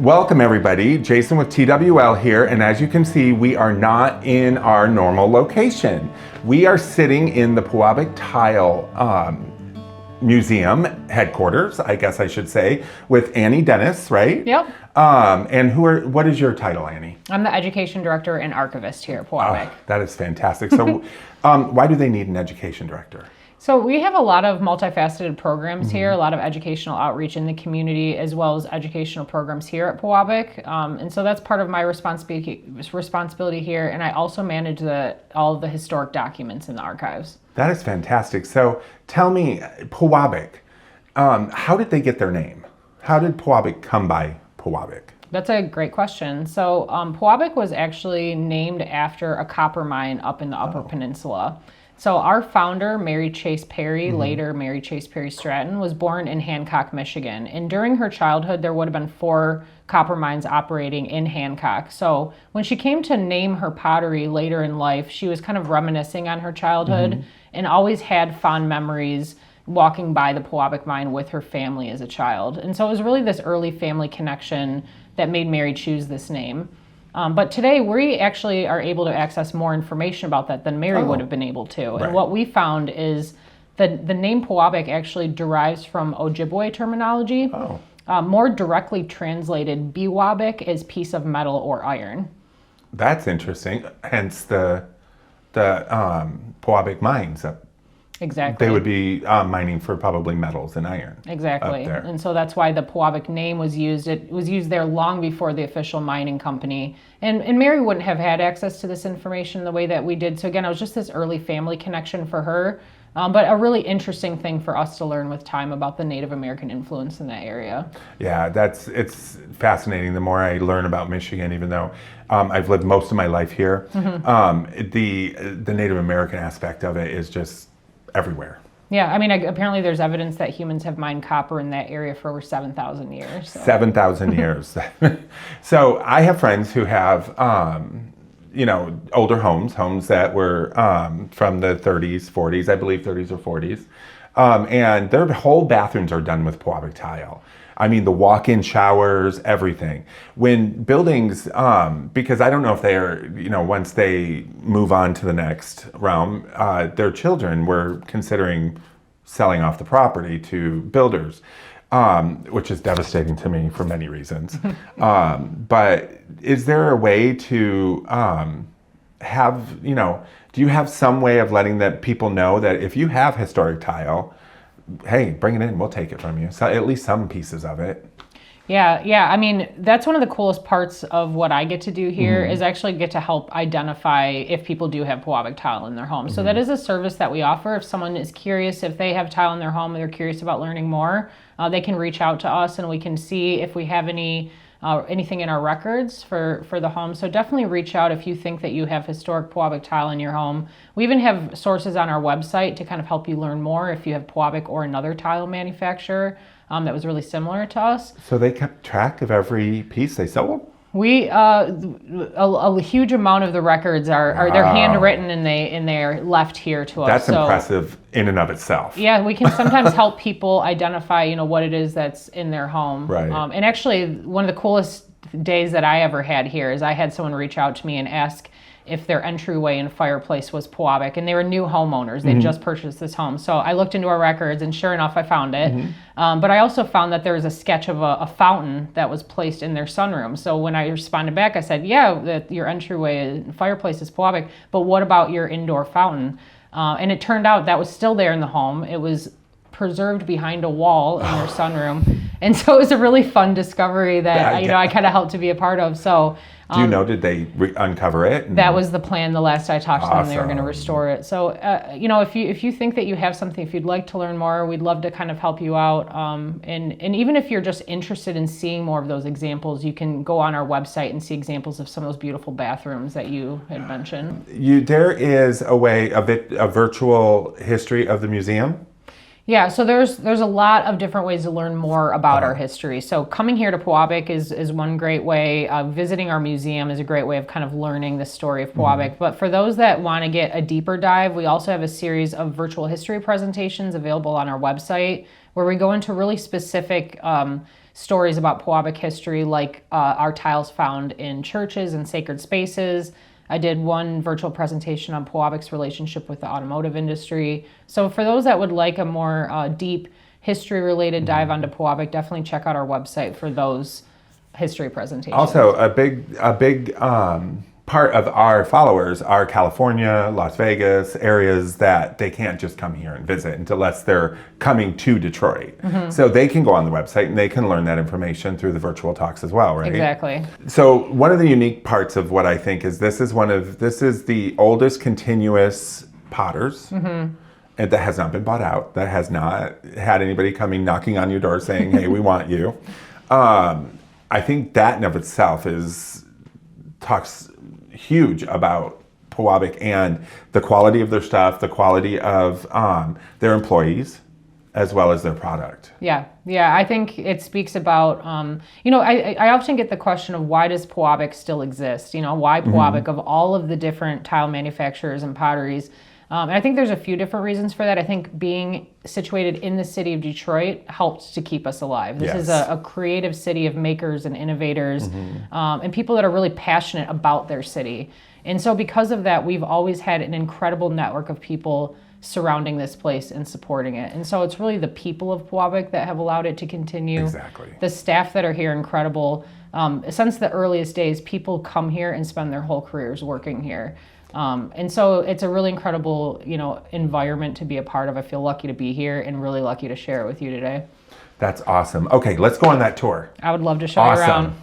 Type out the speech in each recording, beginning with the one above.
Welcome everybody, Jason with TWL here, and as you can see, we are not in our normal location. We are sitting in the Pewabic Tile Museum headquarters, I guess I should say, with Annie Dennis, right? Yep. And what is your title, Annie? I'm the Education Director and Archivist here at Pewabic. Oh, that is fantastic. So why do they need an Education Director? So we have a lot of multifaceted programs here, a lot of educational outreach in the community, as well as educational programs here at Pewabic. And so that's part of my responsibility here. And I also manage all of the historic documents in the archives. That is fantastic. So tell me, Pewabic, how did they get their name? How did Pewabic come by Pewabic? That's a great question. So Pewabic was actually named after a copper mine up in the Upper Peninsula. So our founder, Mary Chase Perry, later Mary Chase Perry Stratton, was born in Hancock, Michigan. And during her childhood, there would have been 4 copper mines operating in Hancock. So when she came to name her pottery later in life, she was kind of reminiscing on her childhood and always had fond memories walking by the Pewabic mine with her family as a child. And so it was really this early family connection that made Mary choose this name. But today we actually are able to access more information about that than Mary would have been able to. Right. And what we found is that the name Pewabic actually derives from Ojibwe terminology. More directly translated, Pewabic is piece of metal or iron. That's interesting. Hence the Pewabic mines. Exactly. They would be mining for probably metals and iron. Exactly. And so that's why the Pewabic name was used. It was used there long before the official mining company. And Mary wouldn't have had access to this information the way that we did. So again, it was just this early family connection for her. But a really interesting thing for us to learn with time about the Native American influence in that area. Yeah, it's fascinating. The more I learn about Michigan, even though I've lived most of my life here, the Native American aspect of it is just everywhere. Yeah, I mean, apparently there's evidence that humans have mined copper in that area for over 7,000 years. So. 7,000 years. So I have friends who have, older homes that were from the 30s, 40s, I believe 30s or 40s. And their whole bathrooms are done with Pewabic tile. I mean, the walk-in showers, everything. When buildings, because I don't know if they are, once they move on to the next realm, their children were considering selling off the property to builders, which is devastating to me for many reasons. But is there a way to have, do you have some way of letting that people know that if you have historic tile, hey, bring it in, we'll take it from you. So at least some pieces of it. Yeah. I mean, that's one of the coolest parts of what I get to do here is actually get to help identify if people do have Pewabic tile in their home. So that is a service that we offer. If someone is curious, if they have tile in their home and they're curious about learning more, they can reach out to us and we can see if we have anything in our records for the home. So definitely reach out if you think that you have historic Pewabic tile in your home. We even have sources on our website to kind of help you learn more if you have Pewabic or another tile manufacturer that was really similar to us. So they kept track of every piece they sold? We a huge amount of the records are they're handwritten and they're left here to us. That's impressive in and of itself. Yeah, we can sometimes help people identify what it is that's in their home. Right. And actually, one of the coolest days that I ever had here is I had someone reach out to me and ask if their entryway and fireplace was Pewabic, and they were new homeowners. They just purchased this home. So I looked into our records, and sure enough, I found it. But I also found that there was a sketch of a fountain that was placed in their sunroom. So when I responded back, I said, yeah, that your entryway and fireplace is Pewabic, but what about your indoor fountain? And it turned out that was still there in the home. It was preserved behind a wall in their sunroom. And so it was a really fun discovery that I kind of helped to be a part of. So do you know, did they uncover it? That was the plan. The last I talked to them, they were going to restore it. So, if you think that you have something, if you'd like to learn more, we'd love to kind of help you out. And even if you're just interested in seeing more of those examples, you can go on our website and see examples of some of those beautiful bathrooms that you had mentioned. There is a virtual history of the museum? Yeah, so there's a lot of different ways to learn more about our history. So coming here to Pewabic is one great way. Visiting our museum is a great way of kind of learning the story of Pewabic. But for those that want to get a deeper dive, we also have a series of virtual history presentations available on our website where we go into really specific stories about Pewabic history, like our tiles found in churches and sacred spaces. I did one virtual presentation on Pewabic's relationship with the automotive industry. So for those that would like a more deep history-related dive onto Pewabic, definitely check out our website for those history presentations. Also, a big part of our followers are California, Las Vegas, areas that they can't just come here and visit unless they're coming to Detroit. So they can go on the website and they can learn that information through the virtual talks as well, right? Exactly. So one of the unique parts of what I think is this is the oldest continuous potters. And that has not been bought out. That has not had anybody coming knocking on your door saying, hey, we want you. I think that in of itself talks huge about Pewabic and the quality of their stuff, the quality of their employees, as well as their product. Yeah, I think it speaks about, I often get the question of why does Pewabic still exist? Why Pewabic of all of the different tile manufacturers and potteries? And I think there's a few different reasons for that. I think being situated in the city of Detroit helped to keep us alive. This is a creative city of makers and innovators and people that are really passionate about their city. And so because of that, we've always had an incredible network of people surrounding this place and supporting it. And so it's really the people of Pewabic that have allowed it to continue. Exactly. The staff that are here, incredible. Since the earliest days, people come here and spend their whole careers working here. And so it's a really incredible, environment to be a part of. I feel lucky to be here and really lucky to share it with you today. That's awesome. Okay, let's go on that tour. I would love to show you around.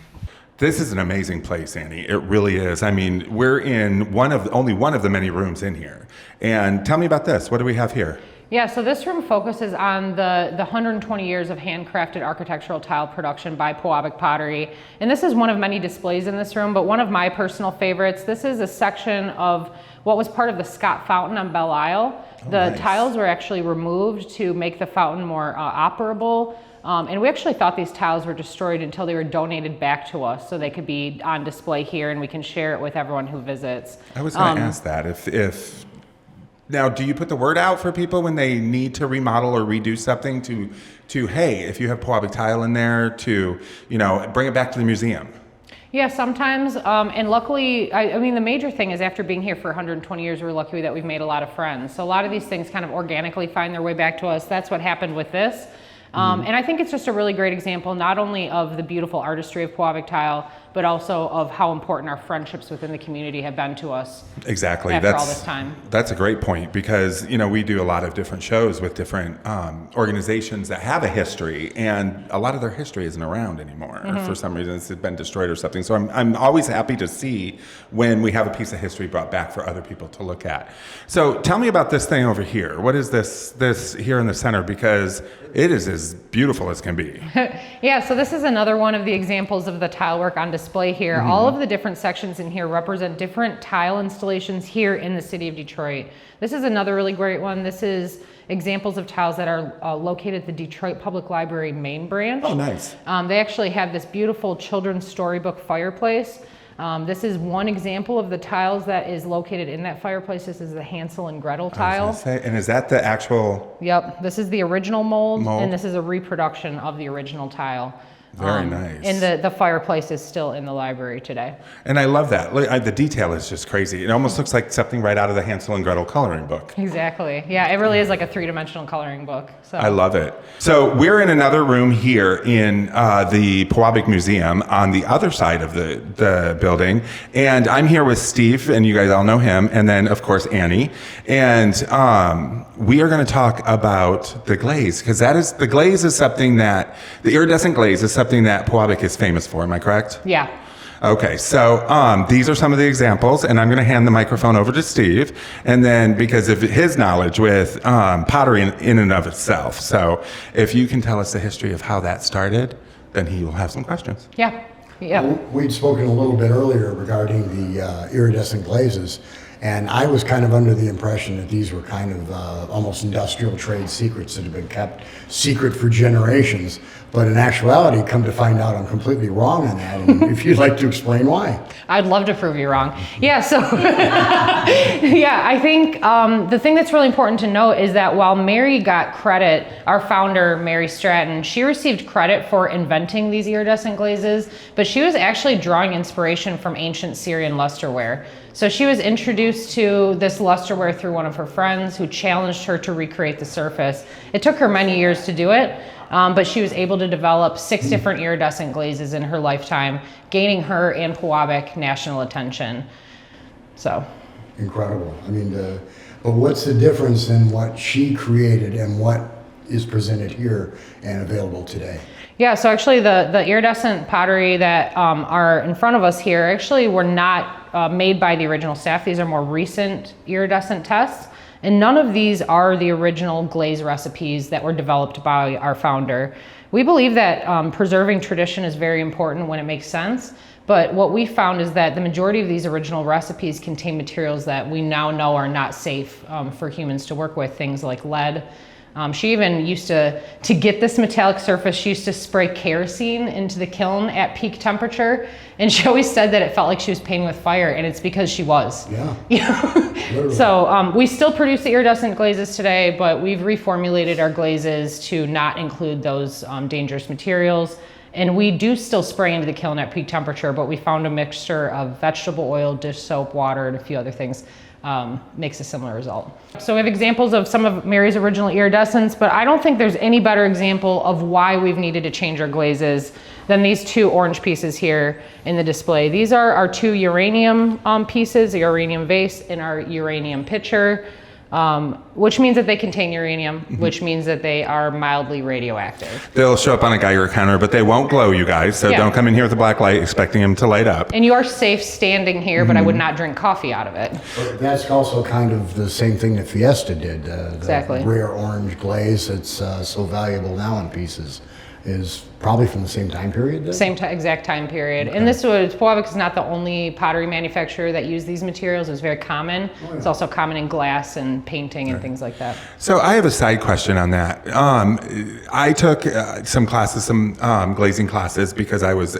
This is an amazing place, Annie. It really is. I mean, we're in only one of the many rooms in here. And tell me about this. What do we have here? Yeah, so this room focuses on the 120 years of handcrafted architectural tile production by Pewabic Pottery. And this is one of many displays in this room, but one of my personal favorites. This is a section of what was part of the Scott Fountain on Belle Isle. The tiles were actually removed to make the fountain more operable. And we actually thought these tiles were destroyed until they were donated back to us so they could be on display here and we can share it with everyone who visits. I was going to ask that. If Now, do you put the word out for people when they need to remodel or redo something to hey, if you have Pewabic tile in there, to bring it back to the museum? Yeah, sometimes, and luckily, I mean, the major thing is after being here for 120 years, we're lucky that we've made a lot of friends. So a lot of these things kind of organically find their way back to us. That's what happened with this. And I think it's just a really great example, not only of the beautiful artistry of Pewabic tile, but also of how important our friendships within the community have been to us. Exactly. After all this time. That's a great point because, we do a lot of different shows with different organizations that have a history, and a lot of their history isn't around anymore. For some reason, it's been destroyed or something. So I'm always happy to see when we have a piece of history brought back for other people to look at. So tell me about this thing over here. What is this here in the center? Because it is as beautiful as can be. Yeah, so this is another one of the examples of the tile work on display here. All of the different sections in here represent different tile installations here in the city of Detroit. This is another really great one. This is examples of tiles that are located at the Detroit Public Library main branch. Oh, nice. They actually have this beautiful children's storybook fireplace. This is one example of the tiles that is located in that fireplace. This is the Hansel and Gretel tile. And is that the actual? Yep, this is the original mold, and this is a reproduction of the original tile. Very nice. And the fireplace is still in the library today. And I love that. The detail is just crazy. It almost looks like something right out of the Hansel and Gretel coloring book. Exactly. Yeah, it really is like a three-dimensional coloring book. So. I love it. So we're in another room here in the Pewabic Museum on the other side of the building. And I'm here with Steve, and you guys all know him, and then, of course, Annie. And we are going to talk about the glaze, because the glaze is something that, the iridescent glaze is something that Pewabic is famous for. Am I correct? Yeah. Okay, so these are some of the examples, and I'm going to hand the microphone over to Steve, and then because of his knowledge with pottery in and of itself. So if you can tell us the history of how that started, then he will have some questions. Yeah. We'd spoken a little bit earlier regarding the iridescent glazes, And I was kind of under the impression that these were kind of almost industrial trade secrets that have been kept secret for generations. But in actuality, come to find out I'm completely wrong on that. And if you'd like to explain why. I'd love to prove you wrong. Yeah, so yeah, I think the thing that's really important to note is that while Mary got credit, our founder, Mary Stratton, she received credit for inventing these iridescent glazes, but she was actually drawing inspiration from ancient Syrian lusterware. So she was introduced to this lusterware through one of her friends who challenged her to recreate the surface. It took her many years to do it, but she was able to develop 6 different iridescent glazes in her lifetime, gaining her and Pewabic national attention. So incredible. I mean, but what's the difference in what she created and what is presented here and available today? Yeah, so actually the iridescent pottery that are in front of us here actually were not made by the original staff. These are more recent iridescent tests. And none of these are the original glaze recipes that were developed by our founder. We believe that preserving tradition is very important when it makes sense. But what we found is that the majority of these original recipes contain materials that we now know are not safe for humans to work with, things like lead. She even used to get this metallic surface, she used to spray kerosene into the kiln at peak temperature. And she always said that it felt like she was painting with fire, and it's because she was. Yeah. So we still produce the iridescent glazes today, but we've reformulated our glazes to not include those dangerous materials. And we do still spray into the kiln at peak temperature, but we found a mixture of vegetable oil, dish soap, water, and a few other things. Makes a similar result. So we have examples of some of Mary's original iridescents, but I don't think there's any better example of why we've needed to change our glazes than these 2 orange pieces here in the display. These are our 2 uranium pieces, the uranium vase and our uranium pitcher, which means that they contain uranium, which means that they are mildly radioactive. They'll show up on a Geiger counter, but they won't glow, you guys. So don't come in here with a black light expecting them to light up. And you are safe standing here, but I would not drink coffee out of it. That's also kind of the same thing that Fiesta did. Exactly. The rare orange glaze that's so valuable now in pieces is probably from the same time period then? Same exact time period. Okay. And this was, Pewabic is not the only pottery manufacturer that used these materials. It's very common. Oh, yeah. It's also common in glass and painting and things like that. So I have a side question on that. I took some classes, some glazing classes, because I was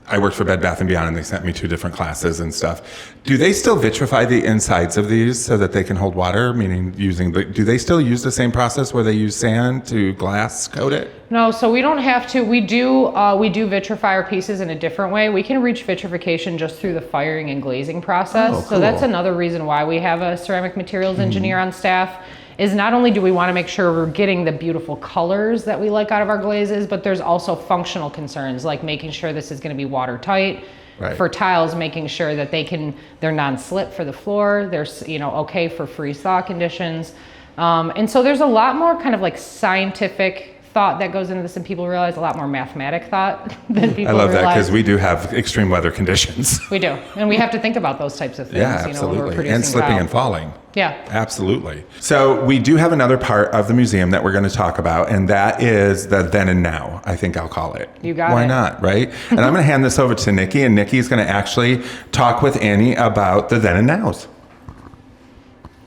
I worked for Bed Bath & Beyond, and they sent me 2 different classes and stuff. Do they still vitrify the insides of these so that they can hold water? Meaning do they still use the same process where they use sand to glass coat it? No, so we don't have to. We do vitrify our pieces in a different way. We can reach vitrification just through the firing and glazing process. Oh, cool. So that's another reason why we have a ceramic materials engineer on staff. Is not only do we want to make sure we're getting the beautiful colors that we like out of our glazes, but there's also functional concerns, like making sure this is going to be watertight. Right. For tiles, making sure that they're non-slip for the floor, they're okay for freeze-thaw conditions. And so there's a lot more kind of like scientific thought that goes into this, and people realize a lot more mathematic thought than people realize. I love that, because we do have extreme weather conditions. We do, and we have to think about those types of things. Yeah, absolutely. When we're producing and slipping tile. And falling. Yeah, absolutely. So we do have another part of the museum that we're going to talk about, and that is the then and now, I think I'll call it. You got it. Why not, right? And I'm going to hand this over to Nikki, and Nikki's going to actually talk with Annie about the then and nows.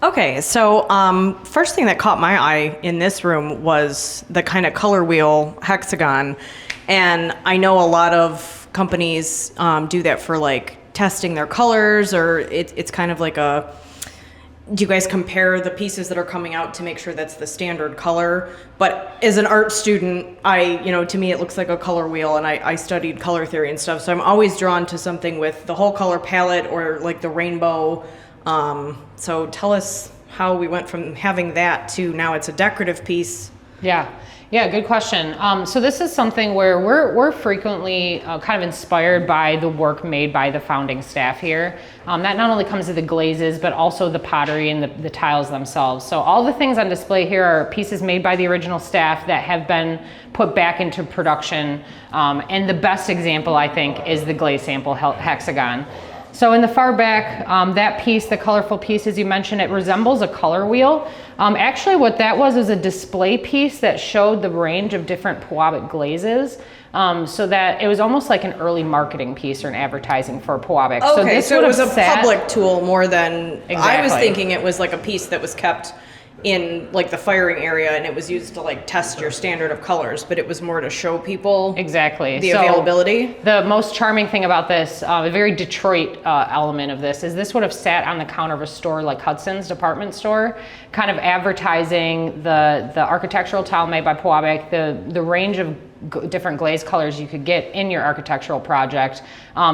Okay, so first thing that caught my eye in this room was the kind of color wheel hexagon. And I know a lot of companies do that for like testing their colors, or it's kind of like do you guys compare the pieces that are coming out to make sure that's the standard color? But as an art student, to me it looks like a color wheel, and I studied color theory and stuff. So I'm always drawn to something with the whole color palette or like the rainbow. So tell us how we went from having that to now it's a decorative piece. Yeah, good question. So this is something where we're frequently kind of inspired by the work made by the founding staff here. That not only comes to the glazes, but also the pottery and the tiles themselves. So all the things on display here are pieces made by the original staff that have been put back into production. And the best example, I think, is the glaze sample hexagon. So in the far back, that piece, the colorful piece, as you mentioned, it resembles a color wheel. Actually, what that was is a display piece that showed the range of different Pewabic glazes. So that it was almost like an early marketing piece or an advertising for Pewabic. Okay, so it was a sat- public tool more than, I was Exactly. thinking it was like a piece that was kept in like the firing area and it was used to like test your standard of colors, but it was more to show people Exactly. the So availability. The most charming thing about this, a very Detroit element of this, is this would have sat on the counter of a store like Hudson's department store, kind of advertising the architectural tile made by Pewabic, the range of different glaze colors you could get in your architectural project,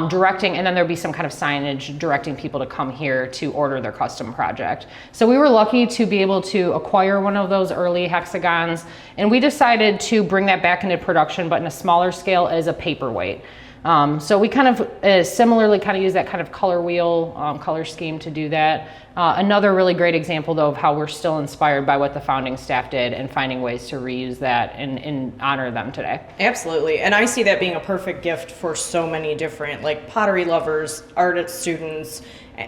directing, and then there'd be some kind of signage directing people to come here to order their custom project. So we were lucky to be able to acquire one of those early hexagons, and we decided to bring that back into production, but in a smaller scale as a paperweight. So we kind of similarly kind of use that kind of color wheel, color scheme to do that. Another really great example though of how we're still inspired by what the founding staff did and finding ways to reuse that and honor them today. Absolutely. And I see that being a perfect gift for so many different like pottery lovers, art students.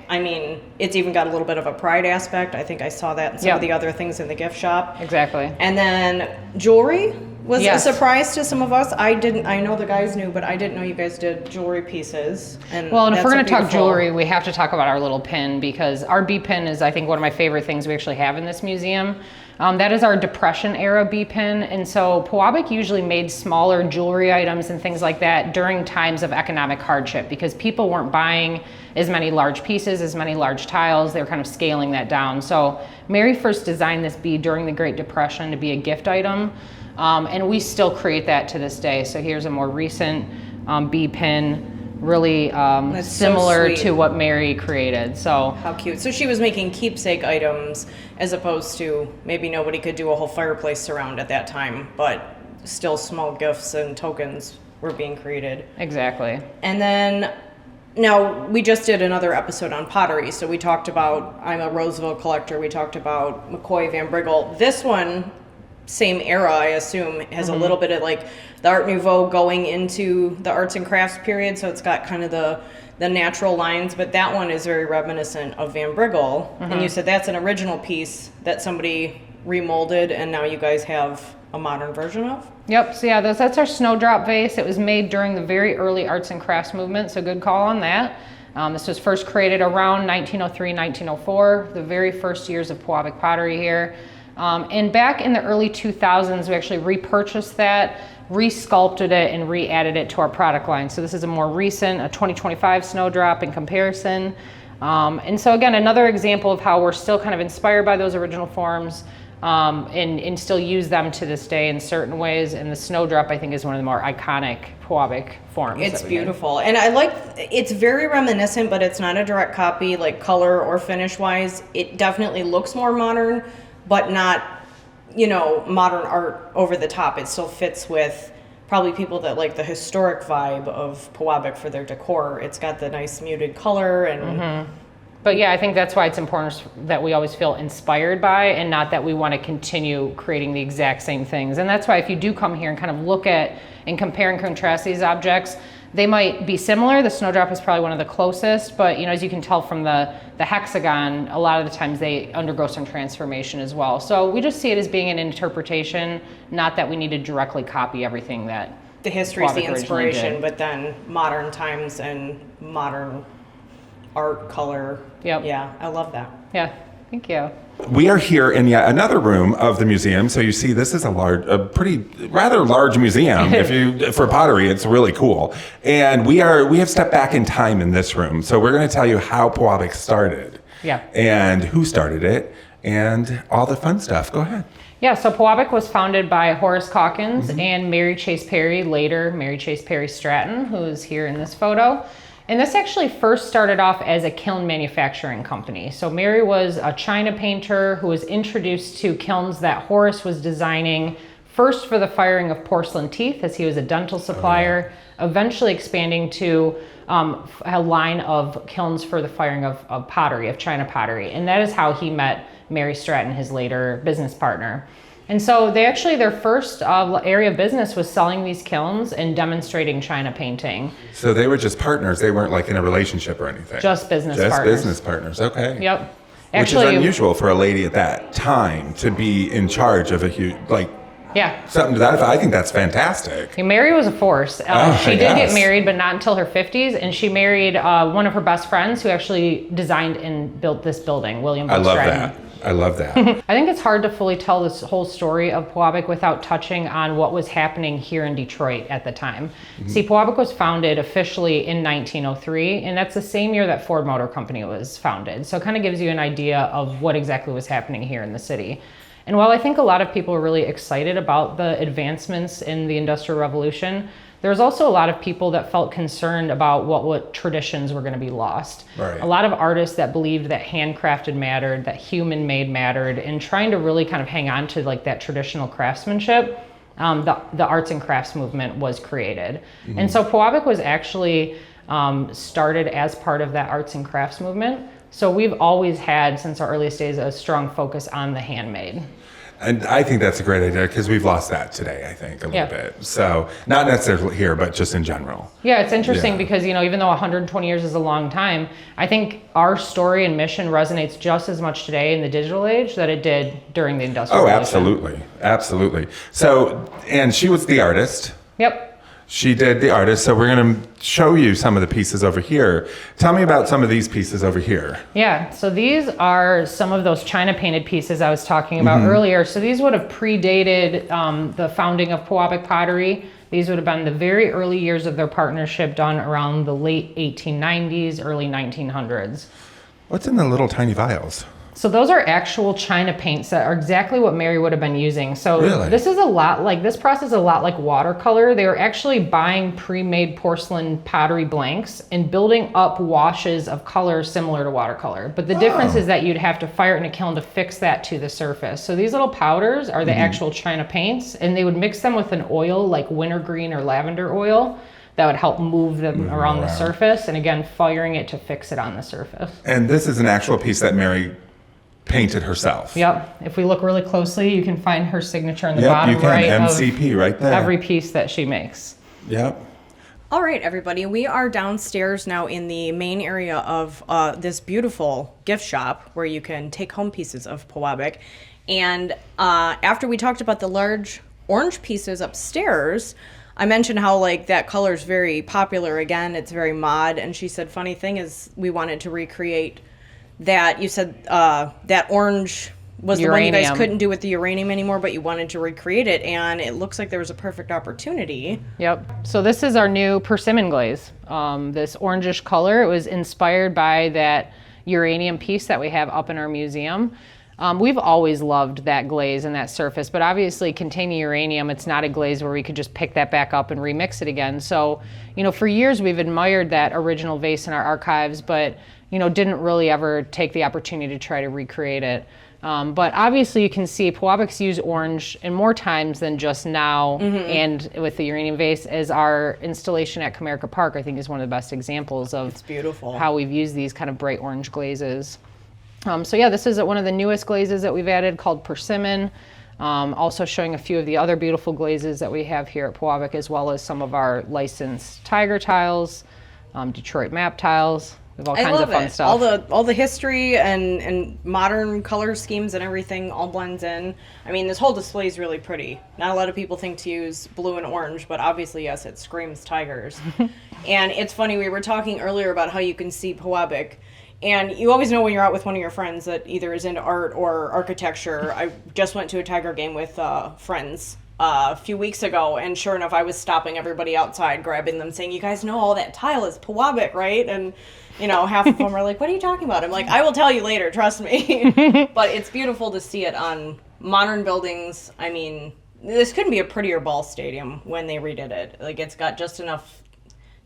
I mean, it's even got a little bit of a pride aspect. I think I saw that in some of the other things in the gift shop. Exactly. And then jewelry was Yes. a surprise to some of us. I know the guys knew, but I didn't know you guys did jewelry pieces. And Well, and if that's we're a going to talk beautiful- jewelry, we have to talk about our little pin, because our B pin is, I think, one of my favorite things we actually have in this museum. That is our Depression era B pin. And so Pewabic usually made smaller jewelry items and things like that during times of economic hardship, because people weren't buying as many large pieces, as many large tiles. They were kind of scaling that down. So Mary first designed this bead during the Great Depression to be a gift item. And we still create that to this day. So here's a more recent B pin, really That's so similar sweet. to what Mary created. So How cute. So she was making keepsake items as opposed to maybe nobody could do a whole fireplace surround at that time, but still small gifts and tokens were being created. exactly. And then now we just did another episode on pottery. So we talked about, I'm a Roseville collector. We talked about McCoy Van Briggle. This one, same era, I assume, has a little bit of like the Art Nouveau going into the arts and crafts period. So it's got kind of the natural lines, but that one is very reminiscent of Van Briggle. And you said that's an original piece that somebody remolded and now you guys have a modern version of? Yep, so yeah, that's our snowdrop vase. It was made during the very early arts and crafts movement, so good call on that. This was first created around 1903, 1904, the very first years of Pewabic pottery here. And back in the early 2000s, we actually repurchased that, re-sculpted it, and re-added it to our product line. So this is a more recent, a 2025 snowdrop in comparison. And so again, another example of how we're still kind of inspired by those original forms, and still use them to this day in certain ways. And the snowdrop, I think, is one of the more iconic Pewabic forms. It's that we made. beautiful. And I like, it's very reminiscent, but it's not a direct copy, like color or finish wise. It definitely looks more modern, but not, modern art over the top. It still fits with probably people that like the historic vibe of Pewabic for their decor. It's got the nice muted color and But yeah, I think that's why it's important that we always feel inspired by, and not that we want to continue creating the exact same things. And that's why if you do come here and kind of look at and compare and contrast these objects, they might be similar. The snowdrop is probably one of the closest, but as you can tell from the hexagon, a lot of the times they undergo some transformation as well. So we just see it as being an interpretation, not that we need to directly copy everything that the history is the Pewabic originally inspiration, did. but then modern times and modern art, color. Yep. Yeah, I love that. Yeah, thank you. We are here in yet another room of the museum. So you see, this is rather large museum. For pottery, it's really cool. And we have stepped back in time in this room. So we're going to tell you how Pewabic started. Yeah. And who started it, and all the fun stuff. Go ahead. Yeah, so Pewabic was founded by Horace Calkins and Mary Chase Perry, later Mary Chase Perry Stratton, who is here in this photo. And this actually first started off as a kiln manufacturing company. So Mary was a china painter who was introduced to kilns that Horace was designing, first for the firing of porcelain teeth, as he was a dental supplier, eventually expanding to a line of kilns for the firing of pottery, of china pottery. And that is how he met Mary Stratton, his later business partner. And so they actually, their first area of business was selling these kilns and demonstrating China painting. So they were just partners. They weren't like in a relationship or anything. Just business Just partners. business partners. Okay. Yep. Which is unusual for a lady at that time to be in charge of a huge, like, yeah. something to that effect. I think that's fantastic. Mary was a force. She did yes. get married, but not until her 50s. And she married one of her best friends who actually designed and built this building, William I love Stratton. that. I love that. I think it's hard to fully tell this whole story of Pewabic without touching on what was happening here in Detroit at the time. See, Pewabic was founded officially in 1903, and that's the same year that Ford Motor Company was founded. So it kind of gives you an idea of what exactly was happening here in the city. And while I think a lot of people are really excited about the advancements in the Industrial Revolution, there's also a lot of people that felt concerned about what traditions were going to be lost. Right. A lot of artists that believed that handcrafted mattered, that human made mattered, and trying to really kind of hang on to like that traditional craftsmanship, the arts and crafts movement was created. And so Pewabic was actually started as part of that arts and crafts movement. So we've always had, since our earliest days, a strong focus on the handmade. And I think that's a great idea because we've lost that today, I think, a little bit. So not necessarily here, but just in general. Yeah, it's interesting Yeah. because, even though 120 years is a long time, I think our story and mission resonates just as much today in the digital age that it did during the Industrial Oh, Revolution. absolutely. Absolutely. So, and she was the artist. Yep. She did the artist. So we're going to show you some of the pieces over here. Tell me about some of these pieces over here. Yeah, so these are some of those China painted pieces I was talking about earlier. So these would have predated the founding of Pewabic Pottery. These would have been the very early years of their partnership done around the late 1890s, early 1900s. What's in the little tiny vials? So those are actual China paints that are exactly what Mary would have been using. So Really? this is this process is a lot like watercolor. They were actually buying pre-made porcelain pottery blanks and building up washes of color similar to watercolor. But the difference is that you'd have to fire it in a kiln to fix that to the surface. So these little powders are the actual China paints, and they would mix them with an oil like wintergreen or lavender oil that would help move them around the surface, and again, firing it to fix it on the surface. And this is an actual piece that Mary painted herself. Yep. If we look really closely, you can find her signature in the Yep, bottom you can. right MCP right of there. every piece that she makes. Yep. All right, everybody, we are downstairs now in the main area of this beautiful gift shop where you can take home pieces of Pewabic. And after we talked about the large orange pieces upstairs, I mentioned how like that color is very popular again. It's very mod. And she said, funny thing is we wanted to recreate that. You said that orange was the one you guys Uranium. couldn't do with the uranium anymore, but you wanted to recreate it, and it looks like there was a perfect opportunity. Yep. So this is our new persimmon glaze. This orangish color, it was inspired by that uranium piece that we have up in our museum. We've always loved that glaze and that surface, but obviously containing uranium, it's not a glaze where we could just pick that back up and remix it again. So, for years we've admired that original vase in our archives, but, didn't really ever take the opportunity to try to recreate it. But obviously you can see Pewabics use orange in more times than just now, and with the uranium vase, as our installation at Comerica Park, I think, is one of the best examples of It's beautiful. how we've used these kind of bright orange glazes. So yeah, this is one of the newest glazes that we've added called Persimmon. Also showing a few of the other beautiful glazes that we have here at Pewabic, as well as some of our licensed Tiger tiles, Detroit map tiles. We have all kinds of fun stuff. All the history and modern color schemes and everything all blends in. I mean, this whole display is really pretty. Not a lot of people think to use blue and orange, but obviously, yes, it screams tigers. And it's funny, we were talking earlier about how you can see Pewabic. And you always know when you're out with one of your friends that either is into art or architecture. I just went to a Tiger game with friends a few weeks ago, and sure enough, I was stopping everybody outside, grabbing them, saying, "You guys know all that tile is Pewabic, right?" And half of them are like, "What are you talking about?" I'm like, "I will tell you later, trust me." But it's beautiful to see it on modern buildings. I mean, this couldn't be a prettier ball stadium when they redid it. Like, it's got just enough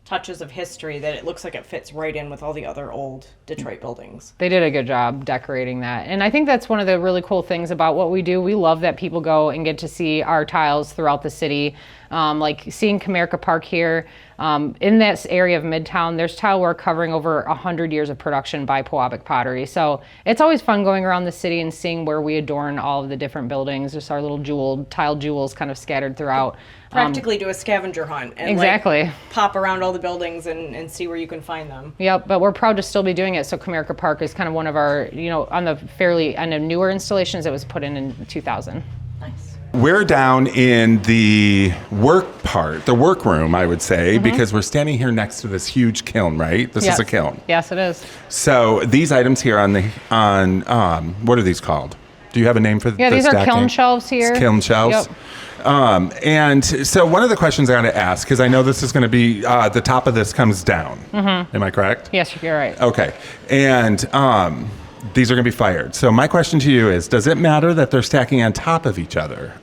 touches of history that it looks like it fits right in with all the other old Detroit buildings. They did a good job decorating that. And I think that's one of the really cool things about what we do. We love that people go and get to see our tiles throughout the city. Like seeing Comerica Park here, in this area of Midtown, there's tile work covering over 100 years of production by Pewabic Pottery. So it's always fun going around the city and seeing where we adorn all of the different buildings, just our little tile jewels kind of scattered throughout. Practically do a scavenger hunt and Exactly. like pop around all the buildings and see where you can find them. Yep, but we're proud to still be doing it. So Comerica Park is kind of one of our, on the newer installations that was put in 2000. Nice. We're down in the work part, the workroom, I would say, because we're standing here next to this huge kiln, right? This is a kiln. Yes, it is. So these items here what are these called? Do you have a name for Yeah, the these are stacking? kiln shelves here. It's kiln shelves. Yep. And so one of the questions I got to ask, because I know this is going to be, the top of this comes down. Am I correct? Yes, you're right. Okay. And these are going to be fired. So my question to you is, does it matter that they're stacking on top of each other?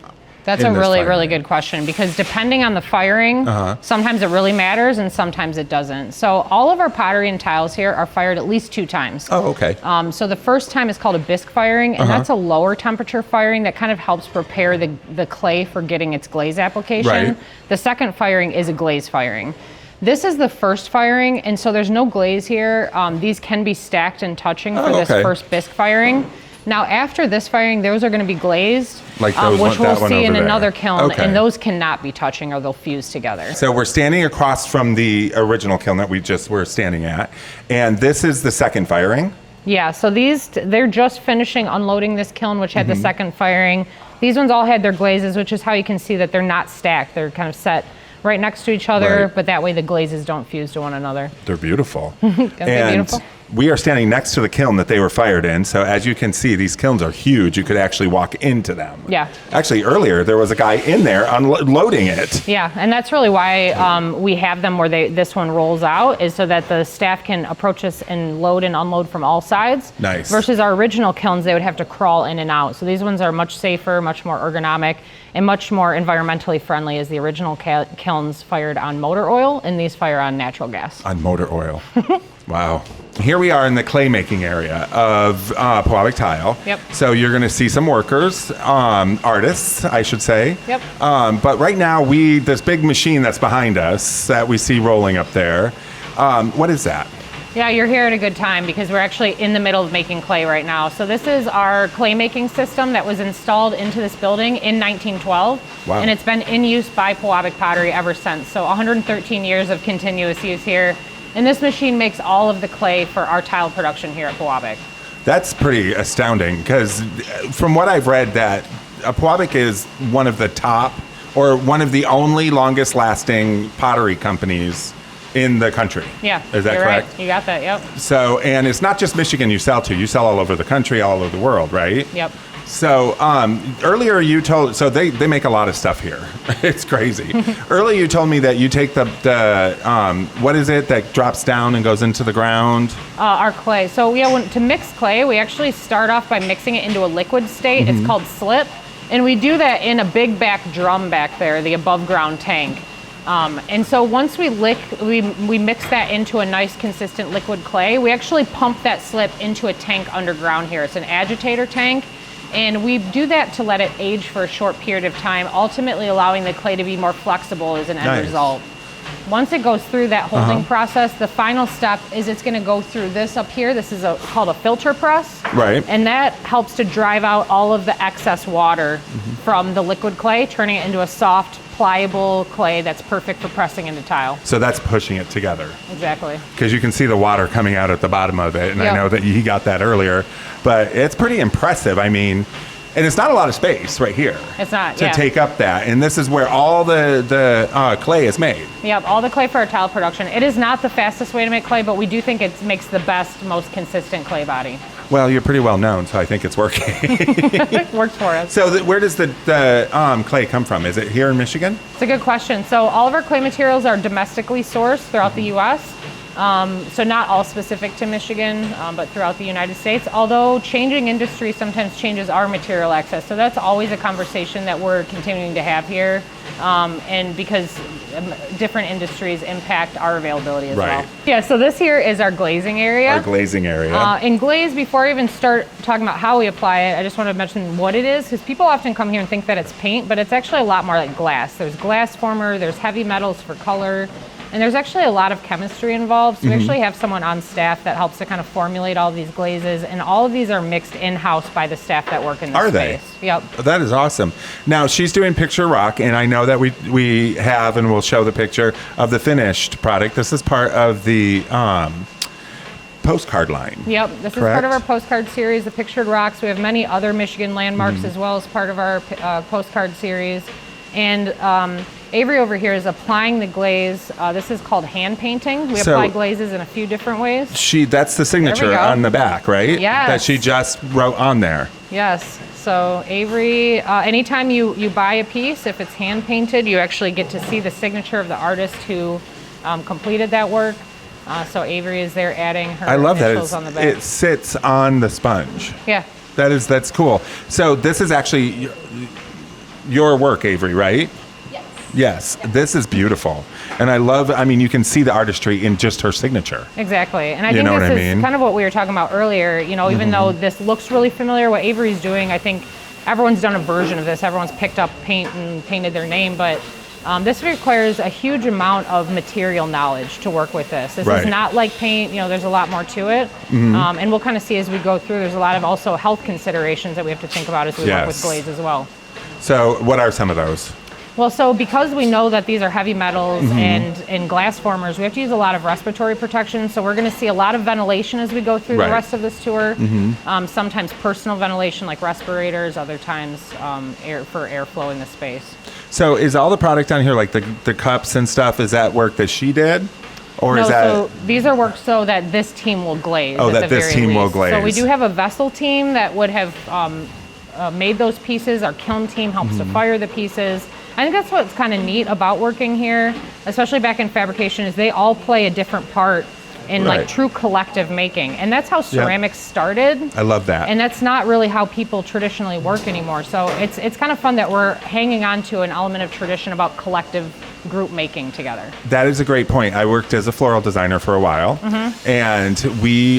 That's in a this really, firing? really good question, because depending on the firing, sometimes it really matters and sometimes it doesn't. So all of our pottery and tiles here are fired at least 2 times. Oh, okay. So the first time is called a bisque firing, and that's a lower temperature firing that kind of helps prepare the clay for getting its glaze application. Right. The second firing is a glaze firing. This is the first firing, and so there's no glaze here. These can be stacked and touching for this okay. first bisque firing. Now, after this firing, those are going to be glazed, Like those which that we'll one see in over there. another kiln, Okay. and those cannot be touching or they'll fuse together. So we're standing across from the original kiln that we just were standing at, and this is the second firing. Yeah, so they're just finishing unloading this kiln, which had the second firing. These ones all had their glazes, which is how you can see that they're not stacked. They're kind of set right next to each other, Right. but that way the glazes don't fuse to one another. They're beautiful. they beautiful? We are standing next to the kiln that they were fired in. So as you can see, these kilns are huge. You could actually walk into them. Yeah. Actually, earlier there was a guy in there unloading it. Yeah, and that's really why we have them where this one rolls out, is so that the staff can approach us and load and unload from all sides. Nice. Versus our original kilns, they would have to crawl in and out. So these ones are much safer, much more ergonomic, and much more environmentally friendly, as the original kilns fired on motor oil, and these fire on natural gas. On motor oil. Wow. Here we are in the clay making area of Pewabic Tile. Yep. So you're going to see some workers, artists, I should say. Yep. But right now, this big machine that's behind us that we see rolling up there, what is that? Yeah, you're here at a good time, because we're actually in the middle of making clay right now. So this is our clay making system that was installed into this building in 1912. Wow. And it's been in use by Pewabic Pottery ever since. So 113 years of continuous use here. And this machine makes all of the clay for our tile production here at Pewabic. That's pretty astounding, because from what I've read, that Pewabic is one of the top, or one of the only longest lasting pottery companies in the country. Yeah, Is that you're correct? Right. You got that, yep. So, and it's not just Michigan you sell to, you sell all over the country, all over the world, right? Yep. So earlier you told, so they make a lot of stuff here. It's crazy. Earlier you told me that you take the what is it that drops down and goes into the ground? Our clay. So yeah, to mix clay, we actually start off by mixing it into a liquid state. It's called slip. And we do that in a big back drum back there, the above ground tank. And so once we mix that into a nice consistent liquid clay, we actually pump that slip into a tank underground here. It's an agitator tank. And we do that to let it age for a short period of time, ultimately allowing the clay to be more flexible as an end Nice. result. Once it goes through that holding process, the final step is it's going to go through this up here. This is called a filter press. Right. And that helps to drive out all of the excess water from the liquid clay, turning it into a soft, pliable clay that's perfect for pressing into tile. So that's pushing it together. Exactly. Because you can see the water coming out at the bottom of it, and I Yep. know that he got that earlier, but it's pretty impressive. I mean, and it's not a lot of space right here. It's not, to yeah. take up that, and this is where all the clay is made. Yep, all the clay for our tile production. It is not the fastest way to make clay, but we do think it makes the best, most consistent clay body. Well, you're pretty well known, so I think it's working. It works for us. So where does the clay come from? Is it here in Michigan? It's a good question. So all of our clay materials are domestically sourced throughout the U.S. So not all specific to Michigan, but throughout the United States. Although changing industry sometimes changes our material access. So that's always a conversation that we're continuing to have here. and because different industries impact our availability as Right. well. Yeah, so this here is our glazing area. Our glazing area. In glaze, before I even start talking about how we apply it, I just want to mention what it is, because people often come here and think that it's paint, but it's actually a lot more like glass. There's glass former, there's heavy metals for color, and there's actually a lot of chemistry involved. So we actually have someone on staff that helps to kind of formulate all these glazes, and all of these are mixed in-house by the staff that work in this Are they? space. Yep. That is awesome. Now she's doing picture rock, and I know that we have, and we'll show the picture of the finished product. This is part of the postcard line. Yep, this is part of our postcard series, the Pictured Rocks. We have many other Michigan landmarks as well as part of our postcard series. And Avery over here is applying the glaze. This is called hand painting. We apply glazes in a few different ways. That's the signature go. on the back, right? Yes. That she just wrote on there. Yes. So Avery, anytime you buy a piece, if it's hand painted, you actually get to see the signature of the artist who completed that work. So Avery is there adding her initials on the back. It sits on the sponge. Yeah. That's cool. So this is actually your work, Avery, right? Yes, this is beautiful. And I mean, you can see the artistry in just her signature. Exactly. And I think this is kind of what we were talking about earlier. You know, even though this looks really familiar, what Avery's doing, I think everyone's done a version of this. Everyone's picked up paint and painted their name, but this requires a huge amount of material knowledge to work with this. This is not like paint, you know, there's a lot more to it. And we'll kind of see as we go through, there's a lot of also health considerations that we have to think about as we work with glaze as well. So what are some of those? Well, so because we know that these are heavy metals and glass formers, we have to use a lot of respiratory protection. So we're going to see a lot of ventilation as we go through the rest of this tour. Sometimes personal ventilation like respirators, other times air for airflow in the space. So is all the product on here, like the cups and stuff, is that work that she did? Or is that... So these are work so that this team will glaze. Oh, at that the this very team least. will glaze. So we do have a vessel team that would have made those pieces. Our kiln team helps to fire the pieces. I think that's what's kind of neat about working here, especially back in fabrication, is they all play a different part in like true collective making. And that's how ceramics started. I love that. And that's not really how people traditionally work anymore. So it's kind of fun that we're hanging on to an element of tradition about collective group making together. That is a great point. I worked as a floral designer for a while, and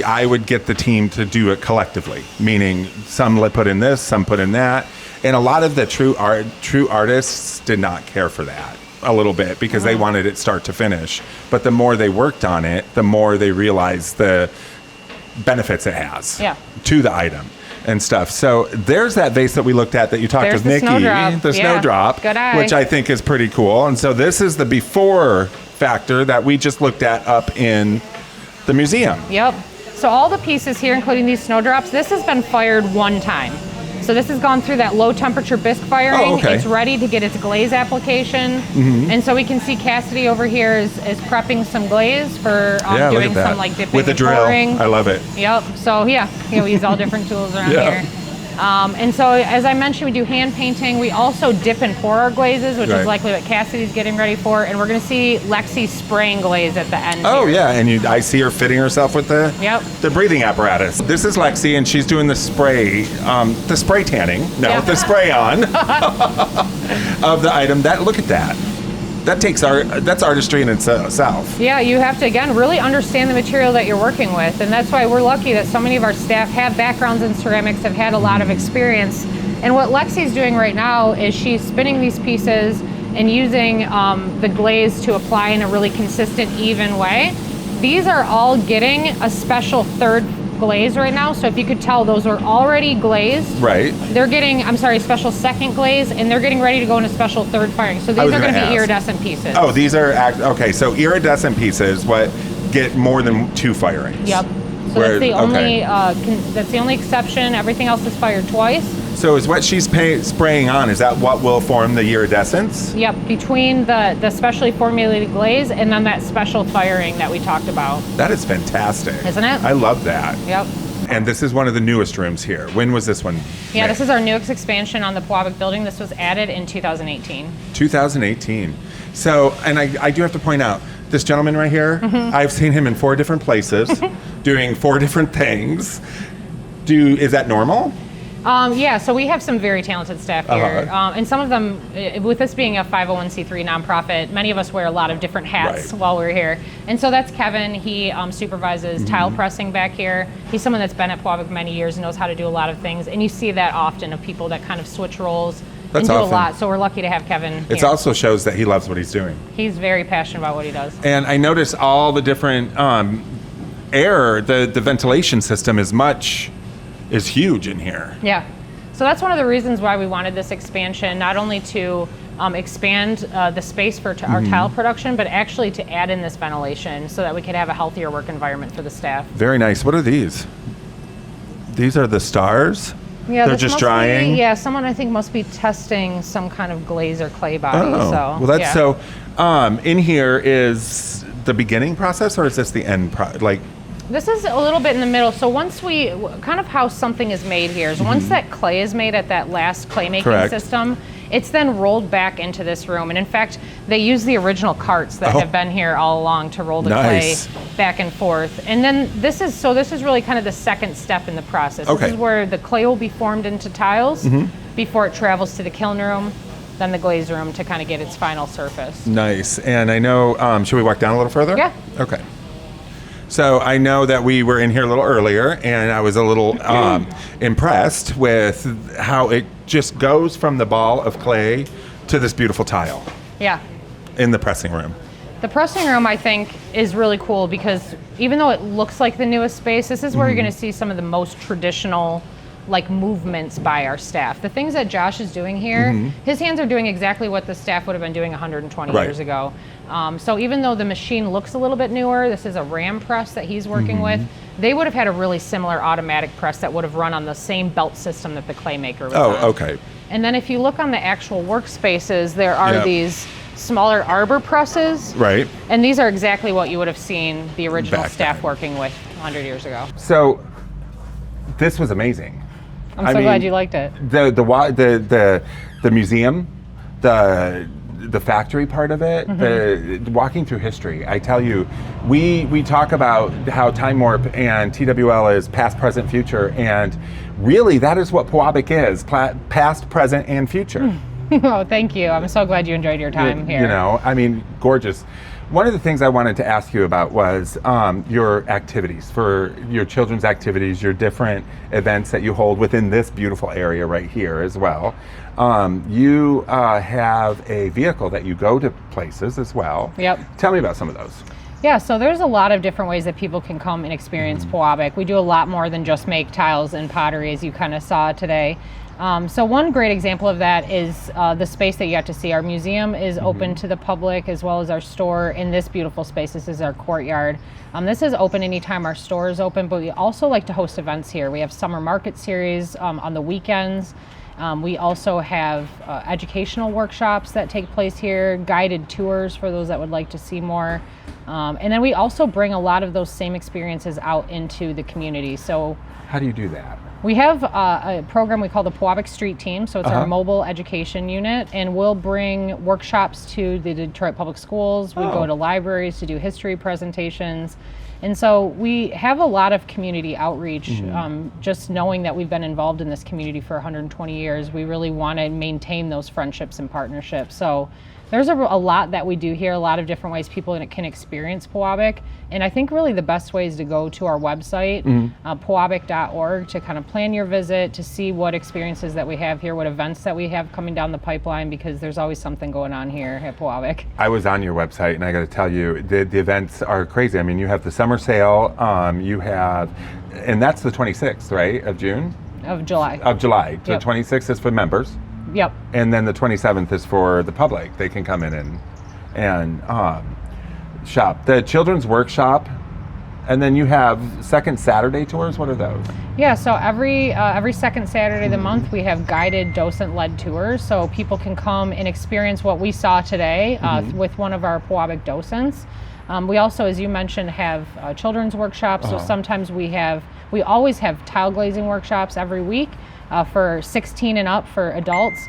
I would get the team to do it collectively, meaning some put in this, some put in that. And a lot of the true artists did not care for that a little bit because they wanted it start to finish. But the more they worked on it, the more they realized the benefits it has to the item and stuff. So there's that vase that we looked at that you talked with Nikki, the snowdrop, Good eye. which I think is pretty cool. And so this is the before factor that we just looked at up in the museum. Yep. So all the pieces here, including these snowdrops, this has been fired one time. So this has gone through that low temperature bisque firing. Oh, okay. It's ready to get its glaze application. And so we can see Cassidy over here is prepping some glaze for doing some like dipping with a and drill. pouring. I love it. Yep. So we use all different tools around here. And so as I mentioned, we do hand painting. We also dip and pour our glazes, which is likely what Cassidy's getting ready for. And we're going to see Lexi spraying glaze at the end. Oh, here. yeah. And I see her fitting herself with the breathing apparatus. This is Lexi, and she's doing the spray tanning. No, the spray on of the item. Look at that. That's artistry in itself. Yeah, you have to, again, really understand the material that you're working with. And that's why we're lucky that so many of our staff have backgrounds in ceramics, have had a lot of experience. And what Lexi's doing right now is she's spinning these pieces and using the glaze to apply in a really consistent, even way. These are all getting a special third glaze right now. So if you could tell, those are already glazed. Right. They're getting, special second glaze, and they're getting ready to go into special third firing. So these are going to be iridescent pieces. Oh, these are, okay, so iridescent pieces, what get more than 2 firings. Yep. So that's the only exception. Everything else is fired twice. So is what she's spraying on, is that what will form the iridescence? Yep, between the specially formulated glaze and then that special firing that we talked about. That is fantastic. Isn't it? I love that. Yep. And this is one of the newest rooms here. When was this one? Yeah, this is our newest expansion on the Pewabic building. This was added in 2018. 2018. So, and I do have to point out, this gentleman right here, I've seen him in 4 different places doing 4 different things. Is that normal? Yeah, so we have some very talented staff here. Uh-huh. And some of them, with this being a 501c3 nonprofit, many of us wear a lot of different hats Right. while we're here. And so that's Kevin. He supervises tile pressing back here. He's someone that's been at Pewabic many years and knows how to do a lot of things. And you see that often of people that kind of switch roles That's and do awesome. a lot. So we're lucky to have Kevin It here. also shows that he loves what he's doing. He's very passionate about what he does. And I notice all the different air, the ventilation system is huge in here. Yeah. So that's one of the reasons why we wanted this expansion, not only to expand the space for our tile production, but actually to add in this ventilation so that we could have a healthier work environment for the staff. Very nice. What are these? These are the stars? Yeah, They're this just must drying? Be, yeah, someone I think must be testing some kind of glaze or clay body. Oh, So, well, that's yeah. so. In here is the beginning process, or is this the end? This is a little bit in the middle. So once kind of how something is made here is once that clay is made at that last clay making Correct. system, it's then rolled back into this room. And in fact, they use the original carts that have been here all along to roll the Nice. clay back and forth. And then this is really kind of the second step in the process. Okay. This is where the clay will be formed into tiles before it travels to the kiln room, then the glaze room to kind of get its final surface. Nice. And I know, should we walk down a little further? Yeah. Okay. So I know that we were in here a little earlier, and I was a little impressed with how it just goes from the ball of clay to this beautiful tile Yeah. in the pressing room. The pressing room, I think, is really cool because even though it looks like the newest space, this is where you're going to see some of the most traditional movements by our staff. The things that Josh is doing here, his hands are doing exactly what the staff would have been doing 120 Right. years ago. So even though the machine looks a little bit newer, this is a ram press that he's working with, they would have had a really similar automatic press that would have run on the same belt system that the clay maker was on. Oh, okay. And then if you look on the actual workspaces, there are Yep. these smaller arbor presses. Right. And these are exactly what you would have seen the original Back staff then. working with 100 years ago. So this was amazing. I'm I so mean, glad you liked it. The museum, the factory part of it, the walking through history. I tell you, we talk about how Time Warp and TWL is past, present, future, and really that is what Pewabic is: past, present, and future. Oh, thank you. I'm so glad you enjoyed your time here. You know, I mean, gorgeous. One of the things I wanted to ask you about was your activities, for your children's activities, your different events that you hold within this beautiful area right here as well. You have a vehicle that you go to places as well. Yep. Tell me about some of those. Yeah, so there's a lot of different ways that people can come and experience Pewabic. We do a lot more than just make tiles and pottery, as you kind of saw today. So one great example of that is the space that you got to see. Our museum is open to the public, as well as our store in this beautiful space. This is our courtyard. This is open anytime our store is open, but we also like to host events here. We have summer market series on the weekends. We also have educational workshops that take place here, guided tours for those that would like to see more. And then we also bring a lot of those same experiences out into the community. So How do you do that? we have a program we call the Pewabic Street Team, so it's our mobile education unit, and we'll bring workshops to the Detroit Public Schools. We go to libraries to do history presentations. And so we have a lot of community outreach. Just knowing that we've been involved in this community for 120 years, we really want to maintain those friendships and partnerships. So there's a lot that we do here, a lot of different ways people can experience Pewabic. And I think really the best way is to go to our website, pewabic.org, to kind of plan your visit, to see what experiences that we have here, what events that we have coming down the pipeline, because there's always something going on here at Pewabic. I was on your website, and I got to tell you, the events are crazy. I mean, you have the summer sale, you have, and that's the 26th, right, of June? Of July. Of July. Yep. The 26th is for members. Yep. And then the 27th is for the public. They can come in and shop. The children's workshop, and then you have second Saturday tours. What are those? Yeah, so every second Saturday of the month we have guided docent-led tours, so people can come and experience what we saw today with one of our Pewabic docents. We also, as you mentioned, have children's workshops. So sometimes we always have tile glazing workshops every week for 16 and up for adults.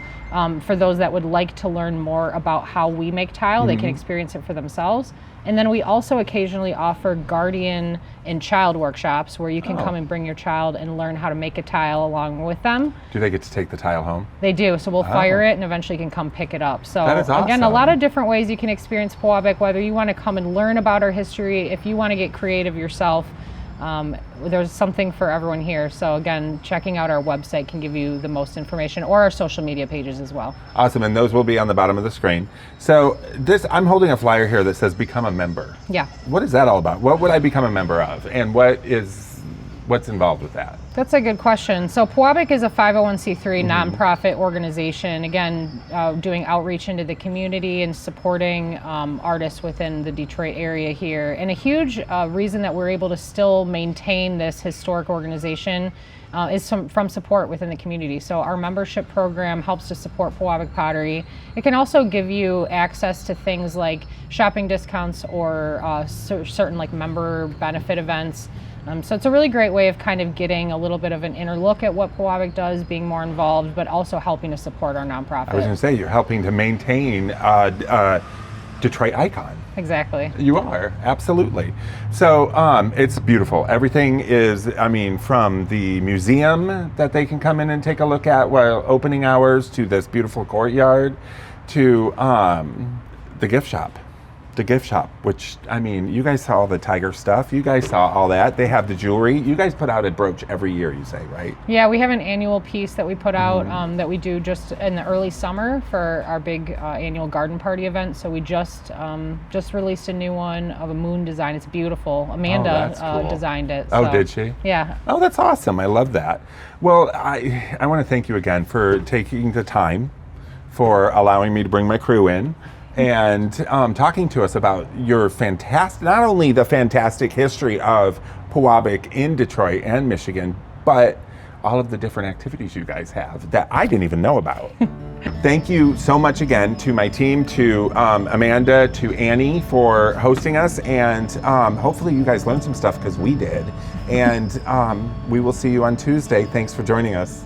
For those that would like to learn more about how we make tile, they can experience it for themselves. And then we also occasionally offer guardian and child workshops where you can come and bring your child and learn how to make a tile along with them. Do they get to take the tile home? They do, so we'll fire it and eventually you can come pick it up. So That is again, a awesome. lot of different ways you can experience Pewabic, whether you want to come and learn about our history, if you want to get creative yourself. There's something for everyone here. So again, checking out our website can give you the most information, or our social media pages as well. Awesome, and those will be on the bottom of the screen. So I'm holding a flyer here that says become a member. Yeah. What is that all about? What would I become a member of? And what's involved with that? That's a good question. So Pewabic is a 501c3 nonprofit organization, again, doing outreach into the community and supporting artists within the Detroit area here. And a huge reason that we're able to still maintain this historic organization is from support within the community. So our membership program helps to support Pewabic Pottery. It can also give you access to things like shopping discounts or certain like member benefit events. So it's a really great way of kind of getting a little bit of an inner look at what Pewabic does, being more involved, but also helping to support our nonprofit. I was going to say, you're helping to maintain Detroit icon. Exactly. You are, absolutely. So it's beautiful. Everything is, from the museum that they can come in and take a look at while opening hours, to this beautiful courtyard, to the gift shop. The gift shop, which, you guys saw all the tiger stuff. You guys saw all that. They have the jewelry. You guys put out a brooch every year, you say, right? Yeah, we have an annual piece that we put out that we do just in the early summer for our big annual garden party event. So we just released a new one of a moon design. It's beautiful. Amanda cool. Designed it. Oh, so, did she? Yeah. Oh, that's awesome. I love that. Well, I want to thank you again for taking the time, for allowing me to bring my crew in, and talking to us about your not only the fantastic history of Pewabic in Detroit and Michigan, but all of the different activities you guys have that I didn't even know about. Thank you so much again to my team, to Amanda, to Annie for hosting us, and hopefully you guys learned some stuff, because we did. And we will see you on Tuesday. Thanks for joining us.